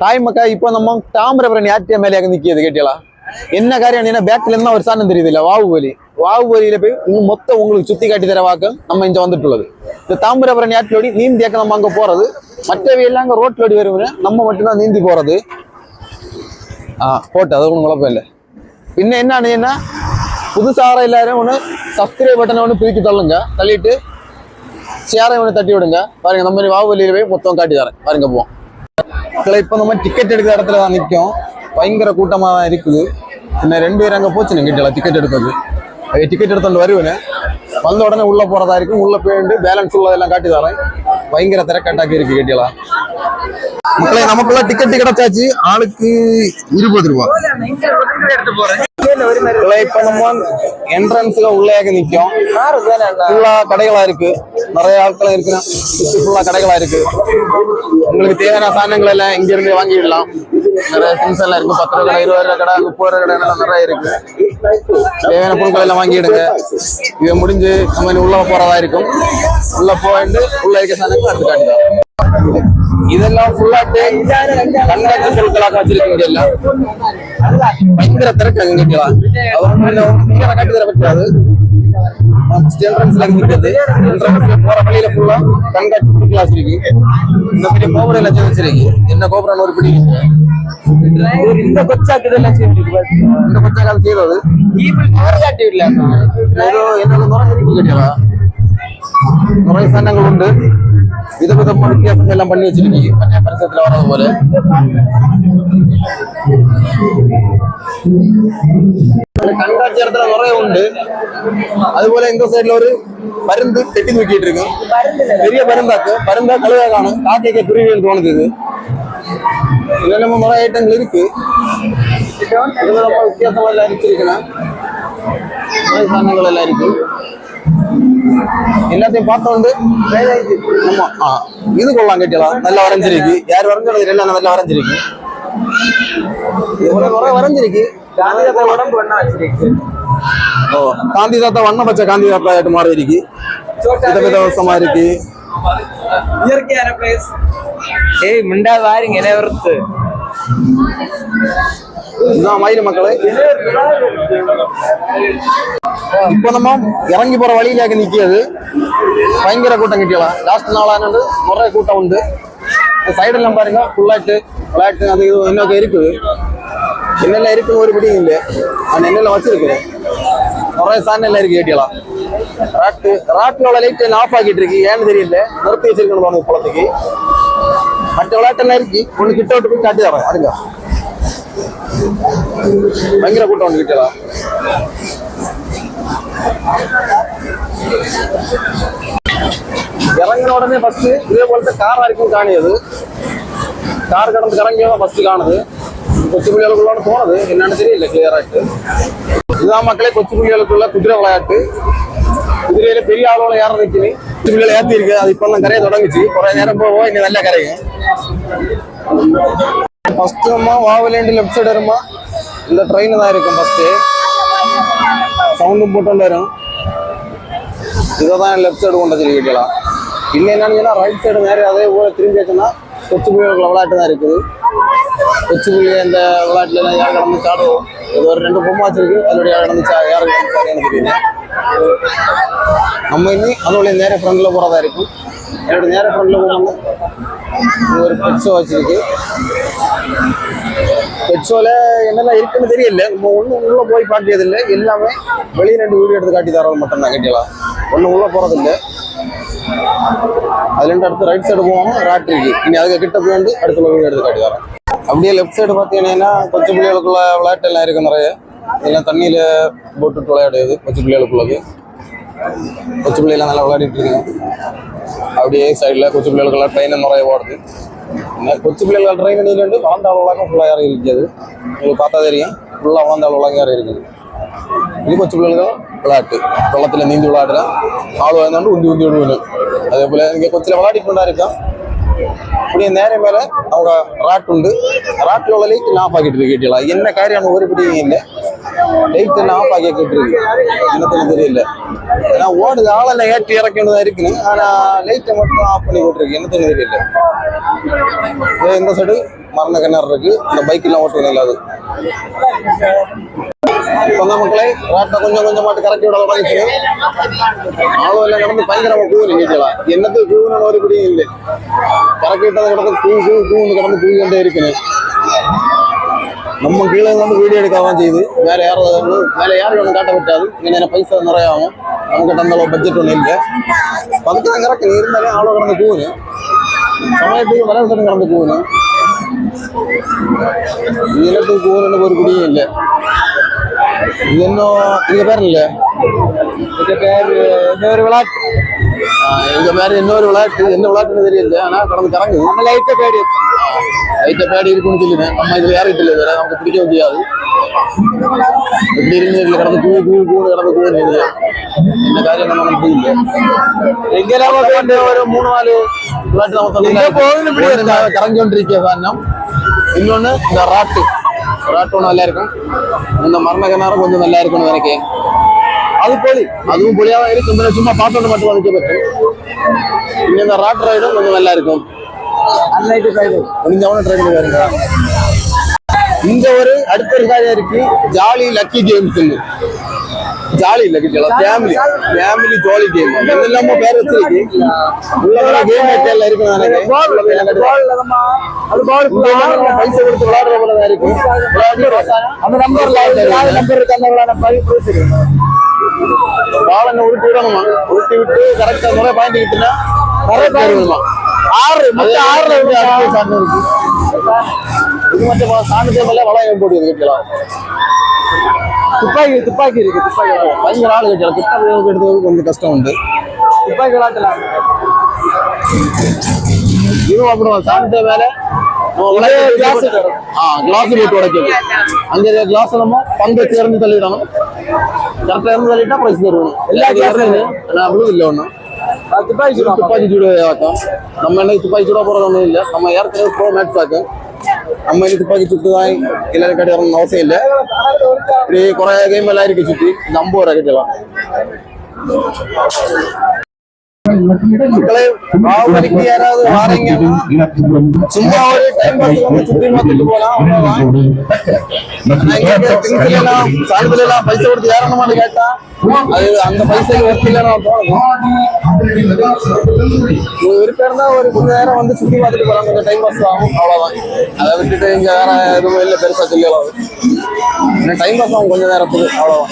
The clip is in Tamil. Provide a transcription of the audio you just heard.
ஹாய் மக்கா, இப்போ நம்ம தாமிரபரணி ஆற்றிய மேலேயாக நிற்கிது கேட்டியலா. என்ன காரியம் பேக்ல இருந்தா ஒரு சாணம் தெரியுது இல்ல, வாவுவலியில போய் மொத்தம் உங்களுக்கு சுத்தி காட்டி தர வாக்கம் நம்ம இங்க வந்துட்டுள்ளது. இந்த தாமிரபரணி ஆற்றிலோடி நீந்தியாக்க நம்ம அங்க போறது, மற்றவை எல்லாம் அங்க ரோட்லோடி வருவது, நம்ம மட்டும்தான் நீந்தி போறது. போட்டு அது ஒன்றும் குழப்பம் இல்லை. பின்ன என்ன புதுசார எல்லாரும் ஒன்று சப்ஸ்கிரைப் பட்டனை ஒன்று பிரிக்கி தள்ளிட்டு சேரை ஒன்று தட்டி விடுங்க. பாருங்க, நம்ம மாதிரி வாவுவலியில போய் மொத்தம் காட்டி தரேன். பாருங்க போவோம். இப்போ நம்ம டிக்கெட் எடுக்கிற இடத்துல தான் நிற்கும். பயங்கர கூட்டமாக தான் இருக்குது. இன்னும் 2 பேர் அங்கே போச்சுன்னு கேட்டலாம் டிக்கெட் எடுக்கிறது. டிக்கெட் எடுத்துட்டு வருவேன், வந்த உடனே உள்ள போறதா இருக்கும். உள்ள போயிட்டு பேலன்ஸ் உள்ளதெல்லாம் காட்டி தரேன். பயங்கர திறக்காட்டாக்கி இருக்கு கேட்டியலாம். மக்களை நமக்குள்ள டிக்கெட் கிடைச்சாச்சு, ஆளுக்கு 20 ரூபா. இப்ப நம்ம என்ட்ரன்ஸ்ல உள்ளேயாக நிற்கும். ஃபுல்லா கடைகளா இருக்கு, நிறைய ஆட்களும் இருக்கு, சுத்தி ஃபுல்லா கடைகளா இருக்கு. உங்களுக்கு தேவையான சாதனங்கள் எல்லாம் இங்க இருந்து வாங்கிடலாம். நிறைய திங்ஸ் எல்லாம் இருக்கு. 10 ரூபா கடை, 20 ரூபா கடை, 30 ரூபா கடை எல்லாம் நிறைய இருக்கு. தேவையான பொருட்கள் எல்லாம் வாங்கிடுங்க. இதை முடிஞ்சு நம்ம உள்ள போறதா இருக்கும். உள்ள போயிட்டு உள்ள இருக்க சாதனங்கள் அடுத்து காட்டுதான். இதெல்லாம் ஃபுல்லாட்டு கண்காட்சி பொருட்களாக வச்சிருக்கீங்க. எல்லாம் பயங்கர திறக்க நினைக்கலாம். காட்டி தர பற்றாது. போற வழியில ஃபுல்லா கண்காட்சி பொருட்களா வச்சிருக்கு. இந்த பெரிய கோபுரம் எல்லாம் வச்சிருக்கு. என்ன கோபுரம் ஒரு பிடி இந்த கொச்சாக்கு இதெல்லாம் செய்திருக்கு. இந்த கொச்சாக்கால் செய்வது காட்டி விடல. என்ன கேட்டா நிறைய சன்னங்கள் உண்டு. விதவிதமான வித்தியாசங்கள் எல்லாம் பண்ணி வச்சிருக்கீங்க. பரிசத்துல வர்றது போல கண்காட்சி இடத்துல நிறைய உண்டு. அதுபோல இந்த சைட்ல ஒரு பருந்து கெட்டி தூக்கிட்டு இருக்கு. பெரிய பருந்தா கழுவா காணும். காக்கைக்கு குருவின்னு தோணுது. இதுல நம்ம நிறைய ஐட்டங்கள் இருக்கு. வித்தியாசமா எல்லாம் வச்சிருக்கேன். சாதனங்கள் எல்லாம் இருக்கு. எல்லாத்தையும் பார்த்தோண்டு ஆமா இது கொள்ளலாம் கேட்டலாம். நல்லா வரைஞ்சிருக்கு. யார் வரைஞ்சது எல்லாம் நல்லா வரைஞ்சிருக்கு. வரைஞ்சிருக்கு. காந்தி தாத்தா உடம்பு வண்ணா வச்சிருக்கு. காந்தி தாத்தா வண்ண பச்சை காந்தி தாத்தா மாறி இருக்கு. விதவிதமா இருக்கு. இயற்கையான பிளேஸ். ஏய் முண்டா வாரிங்க என்ன வருது. இதுதான் மயில் மக்களே. இப்ப நம்ம இறங்கி போற வழியில நிக்கிறது. பயங்கர கூட்டம் கிட்டலாம். லாஸ்ட் நாளான நிறைய கூட்டம் உண்டு. சைடெல்லாம் பாருங்க ஃபுல்லாட்டு விளையாட்டு அது இது இன்னொரு இருக்குது. என்னெல்லாம் இருக்குன்னு ஒரு பிடிக்கும் இல்லை. அந்த என்னெல்லாம் வச்சிருக்கு. நிறைய சாணம் இருக்கு கேட்டியலாம். ராட்டினோட லைட் ஆஃப் ஆகிட்டு இருக்கு. ஏன்னு தெரியல, நிறுத்தி வச்சிருக்கணும் குளத்துக்கு. மற்ற விளையாட்டெல்லாம் இருக்கு. ஒண்ணு கிட்ட விட்டு போய் காட்டி தரேன். அதுங்க பயங்கர கூட்டம் ஒன்று கிட்டலாம். இறங்கின உடனே ஃபர்ஸ்ட் இதே போலത്തെ காரா இருக்கும் காணியது. கார் கடந்து இறங்கியதான் ஃபர்ஸ்ட் காணுது. கொச்சிப்புள்ளிகளுக்குள்ள போனது என்னன்னு தெரியல கிளியராட்டு. இதுதான் மக்களே கொச்சிப்புள்ளிகளுக்குள்ள குதிரை விளையாட்டு. குதிரையில பெரிய ஆளோட ஏற நிற்குது. கொச்சிப்புள்ளியில ஏற்றி இருக்கு. அது இப்ப எல்லாம் கரையை தொடங்குச்சு. குறை நேரம் போவோம், இங்க நல்லா கரையும். ஃபர்ஸ்ட் நம்ம வாவலேண்டு லெஃப்ட் சைடு வருமா இந்த ட்ரெயின் தான் இருக்கும். ஃபர்ஸ்ட் சவுண்டும் போட்டு வரும். இதை தான் லெஃப்ட் சைடு கொண்டு வச்சிருக்கலாம். இன்னும் என்னன்னு ரைட் சைடு நேரம் அதே போல திரும்பி வச்சோம்னா கொச்சிப்புள்ளிகளுக்குள்ள விளையாட்டு தான் இருக்குது. கொச்சிப்புள்ளி அந்த விளையாட்டுல எல்லாம் யார் கடந்து சாடுவோம். இது ஒரு 2 பொம்மை வச்சிருக்கு. அதோட யார் கடந்து யாரு கடந்து சாடுன்னு தெரியல. நம்ம இன்னும் அதோடைய நேர ஃப்ரண்ட்ல போறதா இருக்கும். என்னோட நேர ஃப்ரண்ட்ல போனோம்னா ஒரு பெட்ஷோ வச்சிருக்கு. பெட்ஷோல என்னெல்லாம் இருக்குன்னு தெரியல. நம்ம ஒன்றும் உள்ள போய் காட்டியது இல்லை. எல்லாமே வெளியே 2 வீடியோ எடுத்து காட்டி தரது மட்டும் தான் கேட்டியலாம். ஒன்றும் உள்ள போறது இல்லை. அதுல இருந்து அடுத்து ரைட் சைடு போவோம். ராட் இருக்கு. இனி அதுக்கு கிட்ட போய் வந்து அடுத்த வீடியோ எடுத்து காட்டி தரேன். அப்படியே லெஃப்ட் சைடு பார்த்தீங்கன்னா கொச்சிப்புள்ளிகளுக்குள்ள விளையாட்டு எல்லாம் இருக்கு நிறைய. இதெல்லாம் தண்ணியில போட்டுட்டு விளையாடுது கொச்சிப்புள்ளிகளுக்குள்ளது. கொச்சிப்புள்ளியெல்லாம் நல்லா விளையாடிட்டு இருக்குங்க. அப்படியே சைடில் கொச்சிப்புள்ளிகளுக்குள்ள ட்ரெயின் நிறைய ஓடுது. கொச்சிப்புள்ளிகள் ட்ரெயின் நீண்டு வளர்ந்தாள் உலகம் ஃபுல்லாக இறங்கி இருக்குது. உங்களுக்கு பார்த்தா தெரியும். ஃபுல்லாக வளர்ந்தாள் உலகம் இறங்கி இருக்குது. இது கொச்சிப்புள்ளிகள் விளையாட்டு. வெள்ளத்தில் நீந்தி விளையாடுறேன். ஆள் வாழ்ந்தாண்டு உந்தி விடுவேன். அதே போல் இங்கே கொச்சியில் விளையாடிட்டு கொண்டா இருக்கா. அப்படியே நேரம் மேலே அவங்க ராட் உண்டு. ராட்டில் உள்ள லைட் ஆஃப் ஆகிட்டு இருக்கு கேட்டீங்களா. என்ன காரியம் ஒரு பிடியும் இல்லை. லைட் எல்லாம் ஆஃப் ஆகி கேட்டுருக்கு எனக்கு தெரியல. ஏன்னா ஓடுது ஆளெல்லாம் ஏற்றி இறக்கணும் இருக்குன்னு, ஆனா லைட்டை மட்டும் ஆஃப் பண்ணி போட்டுருக்கு எனக்கு தெரியல. இந்த சைடு மரண கிணறு இருக்கு, இந்த பைக் எல்லாம் ஓட்டுறது இல்லாது. சொந்த மக்களே ராட்டை கொஞ்சம் கொஞ்சமாட்டு கரக்கி விட தொடங்கிச்சு. ஆளும் எல்லாம் கடந்து பயங்கரமா கூவு நீக்கலாம். என்னத்துக்கு கூவுன்னு ஒரு குடியும் இல்லை. கரக்கி விட்டதை கிடந்து கூவுன்னு கடந்து கூவி கொண்டே இருக்குன்னு. நம்ம கீழே வந்து வீடியோ எடுக்காதான் செய்யுது. வேற யாரும் ஒன்றும் காட்ட விட்டாது. ஏன்னா பைசா நிறைய ஆகும். நமக்கு அந்த அளவு பட்ஜெட் ஒன்றும் இல்லை. பக்கத்துல தான் கறக்கு நீ இருந்தாலே அவ்வளோ கடந்து கூவுன்னு. சமயத்துக்கு வர சட்டம் கடந்து கூவுன்னு. என்னத்துக்கு கூவுன்னு ஒரு குடியும் இல்லை. இது இன்னும் எங்க பேர் இல்ல, எங்க பேர் இன்னொரு விளையாட்டு. எங்க பேர் இன்னொரு விளையாட்டு, என்ன விளையாட்டுன்னு தெரியல. ஆனா கடந்து கறங்குது. நம்ம லைட்ட பேடி இருக்குன்னு சொல்லுவேன். நம்ம இதுல யாரும் தெரியல, வேற நமக்கு பிடிக்க முடியாது. எப்படி இருக்கு கடந்து கூடு கடந்து கூடு என்ன காரியம் நம்ம தெரியல. எங்கெல்லாம் ஒரு 3-4 விளையாட்டு நம்ம கறங்கி கொண்டிருக்க காரணம். இன்னொன்னு இந்த ராட்டு ஒன்று நல்லா இருக்கும். இந்த மரண கிணறு கொஞ்சம் நல்லா இருக்கும்னு நினைக்கிறேன். அது போலி, அதுவும் பொலியாக இருக்கும். சும்மா பாட்டோன்னு மட்டும் வந்துச்சு பட்டு. இங்க இந்த ராட் ரைடும் கொஞ்சம் நல்லா இருக்கும். முடிஞ்சவன ட்ரை பண்ணி பாருங்க. இங்க ஒரு அடுத்த ஒரு காரியம் இருக்கு, jolly lucky games. Jolly lucky family jolly game என்னெல்லாமோ பேர் வச்சிருக்கு. உள்ள கேம் எல்லாம் இருக்கு. பைசா கொடுத்து விளையாடுற போல இருக்கு. அந்த நம்பர் பாலங்க உருட்டி விடணுமா, உருட்டி விட்டு கரெக்டா முறை பாயிண்ட் கிட்டுனா வருமா. 6 இருக்கு. இது மட்டும் சாமி டைம்ல வளையம் போட்டு கட்டலாம். துப்பாக்கி இருக்கு. பயங்கர ஆளு கட்டலாம். கிட்ட எடுத்தது கொஞ்சம் கஷ்டம் உண்டு. துப்பாக்கி விளையாட்டலாம். இதுவும் அப்புறம் சாமி டைம் மேல கிளாஸ் போட்டு உடைக்கணும். அங்க கிளாஸ் நம்ம பங்கு சேர்ந்து தள்ளிடணும். கரெக்டா இருந்து தள்ளிட்டா பிரைஸ் தருவோம். எல்லா கிளாஸும் அவ்வளவு இல்லை ஒன்றும். துப்பாக்கி சூடு ஆக்கும். நம்ம என்ன துப்பாக்கி சூடா போறது ஒன்றும் இல்லை. நம்ம ஏற்கனவே ப்ரோ மேட்ச் ஆக்கும். நம்ம இன்னைக்கு துப்பாக்கி சுட்டு தான் எல்லாரும் கட்டி வரணும்னு அவசியம் இல்லை. இப்படி குறை கேம் எல்லாம் இருக்கு சுற்றி. இந்த 50 ரூபா கட்டலாம். யாராவது வாரீங்கன்னா சும்மா ஒரு டைம் பாஸ் சுற்றி பார்த்துட்டு போலாம். சாயந்தரம் எல்லாம் பைசா கொடுத்து ஏறணுமான்னு கேட்டா அது அந்த பைசாக்கு ஒர்த்து இல்லைன்னா ஒரு பேர் தான் ஒரு கொஞ்ச நேரம் வந்து சுற்றி பார்த்துட்டு போறாங்க. கொஞ்சம் டைம் பாஸ் ஆகும், அவ்வளவுதான். அதை விட்டுட்டு இங்க வேற எதுவும் இல்லை பெருசா சொல்லலாம். டைம் பாஸ் ஆகும் கொஞ்ச நேரத்துக்கு, அவ்வளவுதான்.